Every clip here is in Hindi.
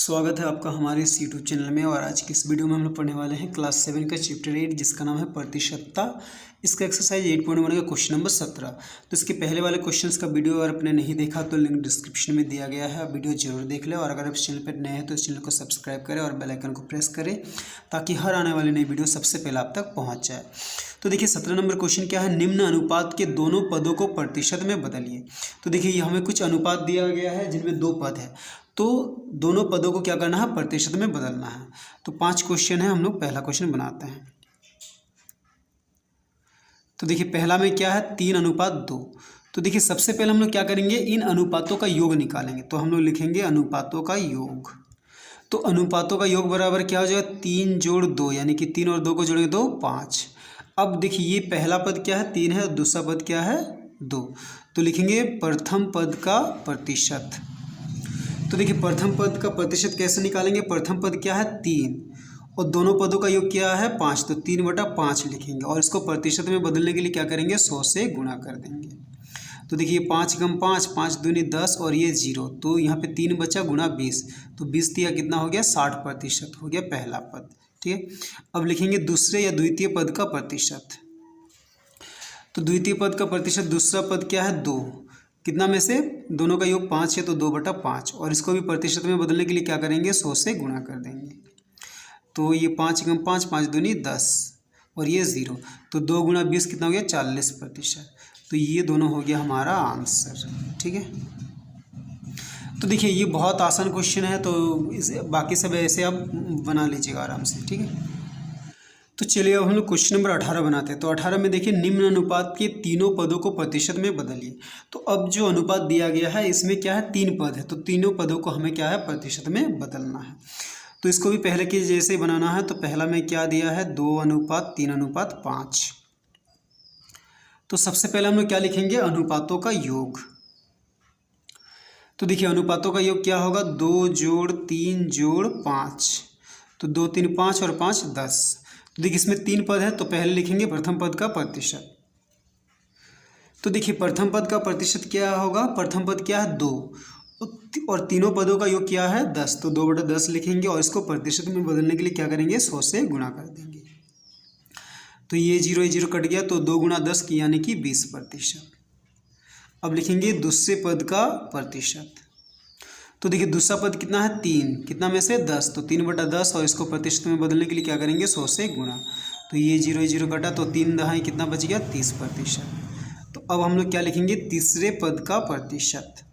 स्वागत है आपका हमारे इस यूट्यूब चैनल में। और आज की इस वीडियो में हम लोग पढ़ने वाले हैं क्लास 7 का चैप्टर 8 जिसका नाम है प्रतिशतता। इसका एक्सरसाइज 8.1 का क्वेश्चन नंबर 17। तो इसके पहले वाले क्वेश्चंस का वीडियो अगर आपने नहीं देखा तो लिंक डिस्क्रिप्शन में दिया गया है, वीडियो जरूर देख लें। और अगर आप इस चैनल पर नए हैं तो इस चैनल को सब्सक्राइब करें और बेल आइकन को प्रेस करें ताकि हर आने वाली नई वीडियो सबसे पहले आप तक पहुँच जाए। तो देखिए 17 नंबर क्वेश्चन क्या है, निम्न अनुपात के दोनों पदों को प्रतिशत में बदलिए। तो देखिए ये हमें कुछ अनुपात दिया गया है जिनमें दो पद है, तो दोनों पदों को क्या करना है, प्रतिशत में बदलना है। तो 5 क्वेश्चन है, हम लोग पहला क्वेश्चन बनाते हैं। तो देखिए पहला में क्या है 3:2। तो देखिए सबसे पहले हम लोग क्या करेंगे, इन अनुपातों का योग निकालेंगे। तो हम लोग लिखेंगे अनुपातों का योग। तो अनुपातों का योग बराबर क्या हो जाएगा, 3 जोड़ 2, यानी कि 3 और 2 को जोड़ेंगे 2, 5। अब देखिए ये पहला पद क्या है 3 है और दूसरा पद क्या है 2। तो लिखेंगे प्रथम पद का प्रतिशत। तो देखिए प्रथम पद का प्रतिशत कैसे निकालेंगे, प्रथम पद क्या है 3 और दोनों पदों का योग क्या है 5, तो 3/5 लिखेंगे। और इसको प्रतिशत में बदलने के लिए क्या करेंगे, 100 से गुणा कर देंगे। तो देखिए 5 × 5, 5 दूनी 10 और ये 0, तो यहाँ पे 3 बचा गुणा 20, तो 20 दिया कितना हो गया 60% हो गया पहला पद। ठीक है, अब लिखेंगे दूसरे या द्वितीय पद का प्रतिशत। तो द्वितीय पद का प्रतिशत, दूसरा पद क्या है 2, कितना में से दोनों का योग 5 है तो 2/5, और इसको भी प्रतिशत में बदलने के लिए क्या करेंगे 100 से गुणा कर देंगे। तो ये 5 × 5, 5 दूनी 10 और ये 0, तो 2 × 20 कितना हो गया 40%। तो ये दोनों हो गया हमारा आंसर। ठीक है, तो देखिए ये बहुत आसान क्वेश्चन है, तो इसे बाकी सब ऐसे आप बना लीजिएगा आराम से। ठीक है, तो चलिए अब हम लोग क्वेश्चन नंबर 18 बनाते हैं। तो 18 में देखिए निम्न अनुपात के तीनों पदों को प्रतिशत में बदलिए। तो अब जो अनुपात दिया गया है इसमें क्या है 3 पद है, तो तीनों पदों को हमें क्या है प्रतिशत में बदलना है। तो इसको भी पहले के जैसे बनाना है। तो पहला में क्या दिया है 2:3:5। तो सबसे पहले हम लोग क्या लिखेंगे, अनुपातों का योग। तो देखिए अनुपातों का योग क्या होगा, 2 जोड़ 3 जोड़ 5, तो 2 3 5 और 5 10। तो देखिए इसमें 3 पद है, तो पहले लिखेंगे प्रथम पद का प्रतिशत। तो देखिए प्रथम पद का प्रतिशत क्या होगा, प्रथम पद क्या है 2 और तीनों पदों का योग क्या है 10, तो 2/10 लिखेंगे। और इसको प्रतिशत में बदलने के लिए क्या करेंगे 100 से गुणा कर देंगे। तो ये 0 कट गया, तो 2 × 10 की यानी कि 20%। अब लिखेंगे दूसरे पद का प्रतिशत। तो देखिए दूसरा पद कितना है 3, कितना में से 10, तो 3/10 और इसको प्रतिशत में बदलने के लिए क्या करेंगे 100 से गुणा। तो ये 0 कटा, तो 3 दहाई कितना बच गया 30%। तो अब हम लोग क्या लिखेंगे, तीसरे पद का प्रतिशत।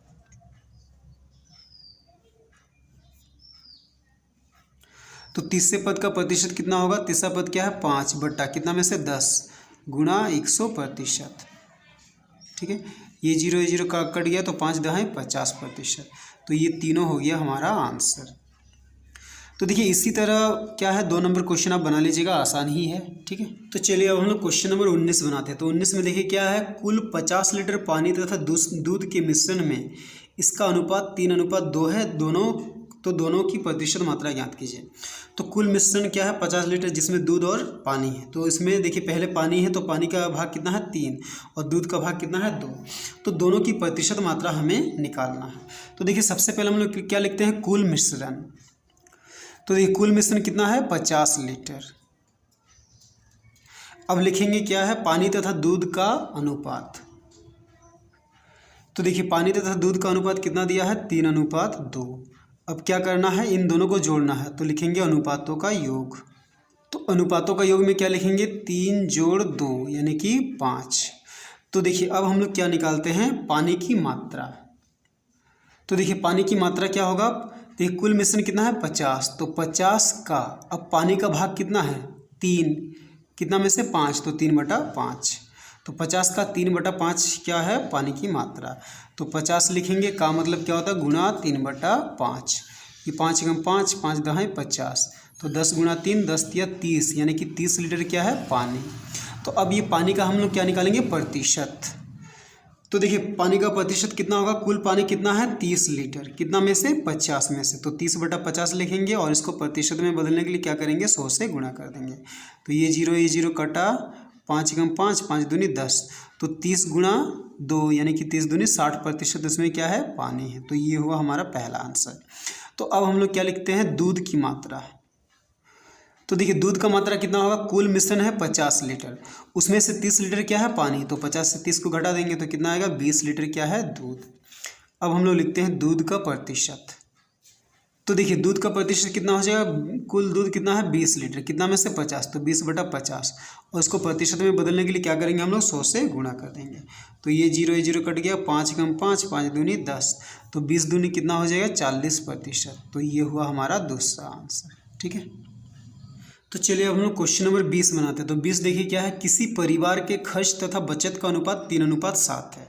तो तीसरे पद का प्रतिशत कितना होगा, तीसरा पद क्या है 5 बटा कितना में से 10 गुणा 100%। ठीक है, ये 0 का कट गया, तो 5 दहाई 50%। तो ये तीनों हो गया हमारा आंसर। तो देखिए इसी तरह क्या है 2 नंबर क्वेश्चन आप बना लीजिएगा, आसान ही है। ठीक है, तो चलिए अब हम लोग क्वेश्चन नंबर 19 बनाते हैं। तो 19 में देखिए क्या है, कुल 50 लीटर पानी तथा दूध के मिश्रण में इसका अनुपात 3:2 है, दोनों की प्रतिशत मात्रा ज्ञात कीजिए। तो कुल मिश्रण क्या है 50 लीटर जिसमें दूध और पानी है। तो इसमें देखिए पहले पानी है, तो पानी का भाग कितना है 3 और दूध का भाग कितना है 2, तो दोनों की प्रतिशत मात्रा हमें निकालना है। तो देखिए सबसे पहले हम लोग क्या लिखते हैं, कुल मिश्रण। तो देखिए कुल मिश्रण कितना है 50 लीटर। अब लिखेंगे क्या है, पानी तथा दूध का अनुपात। तो देखिए पानी तथा दूध का अनुपात कितना दिया है 3:2। अब क्या करना है, इन दोनों को जोड़ना है, तो लिखेंगे अनुपातों का योग। तो अनुपातों का योग में क्या लिखेंगे 3 जोड़ 2 यानी कि 5। तो देखिए अब हम लोग क्या निकालते हैं, पानी की मात्रा। तो देखिए पानी की मात्रा क्या होगा, देखिए कुल मिश्रण कितना है 50, तो 50 का अब पानी का भाग कितना है 3, कितना में से 5, तो 3/5। तो 50 का 3/5 क्या है पानी की मात्रा। तो 50 लिखेंगे का मतलब क्या होता है गुणा 3/5। ये 5 × 5, 5 दहाई 50, तो 10 × 3 10 या 30, यानी कि 30 लीटर क्या है पानी। तो अब ये पानी का हम लोग क्या निकालेंगे प्रतिशत। तो देखिए पानी का प्रतिशत कितना होगा, कुल पानी कितना है 30 लीटर, कितना में से 50 में से, तो 30/50 लिखेंगे। और इसको प्रतिशत में बदलने के लिए क्या करेंगे 100 से गुणा कर देंगे। तो ये 0 कटा, 5 × 5, 5 दूनी 10, तो 30 × 2 यानी कि 30 दूनी 60% इसमें क्या है पानी है। तो ये हुआ हमारा पहला आंसर। तो अब हम लोग क्या लिखते हैं, दूध की मात्रा। तो देखिए दूध का मात्रा कितना होगा, कुल मिश्रण है 50 लीटर, उसमें से 30 लीटर क्या है, पानी। तो 50 से 30 को घटा देंगे तो कितना आएगा, 20 लीटर क्या है, दूध। अब हम लोग लिखते हैं दूध का प्रतिशत। तो देखिए दूध का प्रतिशत कितना हो जाएगा, कुल दूध कितना है 20 लीटर, कितना में से 50, तो 20/50, और इसको प्रतिशत में बदलने के लिए क्या करेंगे हम लोग, 100 से गुणा कर देंगे। तो ये जीरो कट गया, 5 कम 5, 5 दूनी 10, तो 20 दूनी कितना हो जाएगा, 40%। तो ये हुआ हमारा दूसरा आंसर। ठीक है, तो चलिए अब हम लोग क्वेश्चन नंबर 20 बनाते हैं। तो 20 देखिए क्या है, किसी परिवार के खर्च तथा बचत का अनुपात 3:7 है।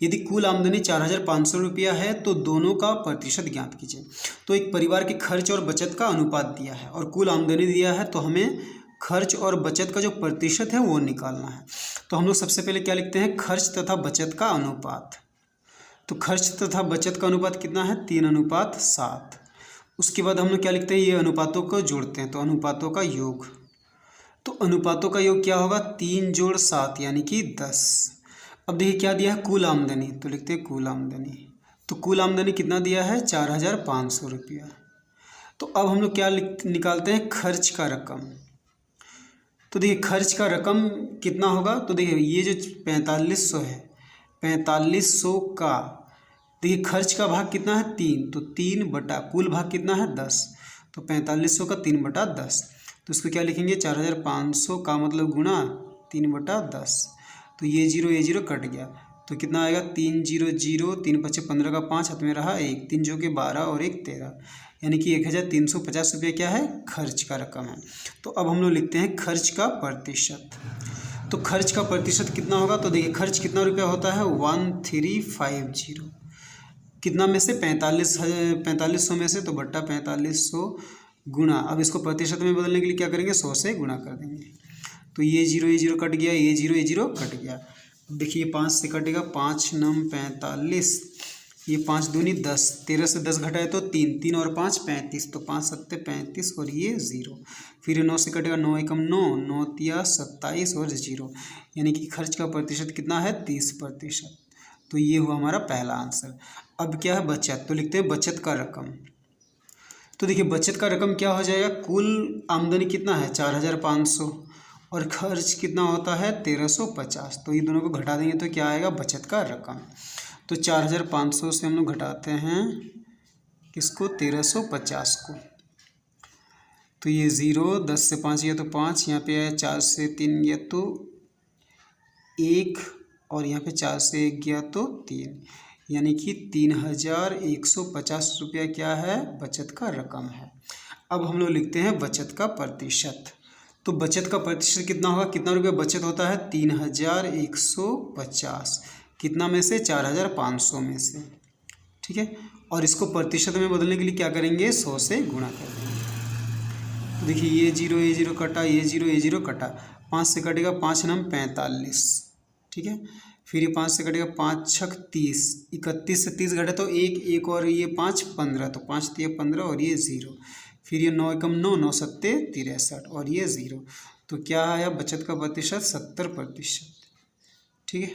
यदि कुल आमदनी 4,500 रुपया है तो दोनों का प्रतिशत ज्ञात कीजिए। तो एक परिवार के खर्च और बचत का अनुपात दिया है और कुल आमदनी दिया है, तो हमें खर्च और बचत का जो प्रतिशत है वो निकालना है। तो हम लोग सबसे पहले क्या लिखते हैं, खर्च तथा बचत का अनुपात। तो खर्च तथा बचत का अनुपात कितना है, 3:7। उसके बाद हम लोग क्या लिखते हैं, ये अनुपातों को जोड़ते हैं, तो अनुपातों का योग। तो अनुपातों का योग क्या होगा, 3 + 7 यानी कि 10। अब देखिए क्या दिया है, कुल आमदनी, तो लिखते हैं कुल आमदनी। तो कुल आमदनी कितना दिया है, 4,500 रुपया। तो अब हम लोग क्या निकालते हैं, खर्च का रकम। तो देखिए खर्च का रकम कितना होगा, तो देखिए ये जो 4500 है, 4500 का देखिए खर्च का भाग कितना है, 3, तो 3 बटा कुल भाग कितना है 10, तो 4500 का 3/10। तो इसको क्या लिखेंगे, 4,500 का मतलब गुणा 3/10। तो ये जीरो कट गया, तो कितना आएगा, 3 0 0, 3 × 5 = 15 का 5 हाथ में रहा 1, 3 जो कि 12 और 1 13, यानी कि 1,350 रुपये क्या है, खर्च का रकम है। तो अब हम लोग लिखते हैं खर्च का प्रतिशत। तो खर्च का प्रतिशत कितना होगा, तो देखिए खर्च कितना रुपया होता है, 1350, कितना में से 4500 में से, तो बट्टा 4500 गुणा, अब इसको प्रतिशत में बदलने के लिए क्या करेंगे, 100 से गुणा कर देंगे। तो ये जीरो कट गया, ये जीरो कट गया। अब देखिए 5 से कटेगा, 5 × 9 = 45, ये 5 दूनी 10, 13 से 10 घटाए तो 3, 3 और 5 35, तो 5 × 7 = 35 और ये 0। फिर 9 से कटेगा, 9 × 1 = 9, 9 × 3 = 27 और 0, यानी कि खर्च का प्रतिशत कितना है, 30%। तो ये हुआ हमारा पहला आंसर। अब क्या है, बचत। तो लिखते हैं बचत का रकम। तो देखिए बचत का रकम क्या हो जाएगा, कुल आमदनी कितना है 4,500 और खर्च कितना होता है 1,350, तो ये दोनों को घटा देंगे तो क्या आएगा, बचत का रकम। तो 4,500 से हम लोग घटाते हैं किसको, 1,350 को, तो ये 0, 10 से 5 गया तो 5, यहाँ पे आया 4 से 3 गया तो 1, और यहाँ पे 4 से 1 गया तो 3, यानी कि 3,150 रुपया क्या है, बचत का रकम है। अब हम लोग लिखते हैं बचत का प्रतिशत। तो बचत का प्रतिशत कितना होगा, कितना रुपया बचत होता है, 3,150, कितना में से, 4,500 में से। ठीक है, और इसको प्रतिशत में बदलने के लिए क्या करेंगे, 100 से गुणा कर देंगे। तो देखिए ये जीरो कटा, ये जीरो कटा, 5 से कटेगा, 5 × 9 = 45। ठीक है, फिर ये 5 से कटेगा, 5 × 6 = 30, 31 से 30 घटे तो 1 और ये 5 15, तो 5 × 3 = 15 और ये 0। फिर ये 9 × 1 = 9, 9 × 7 = 63 और ये 0। तो क्या आया, बचत का प्रतिशत 70%। ठीक है।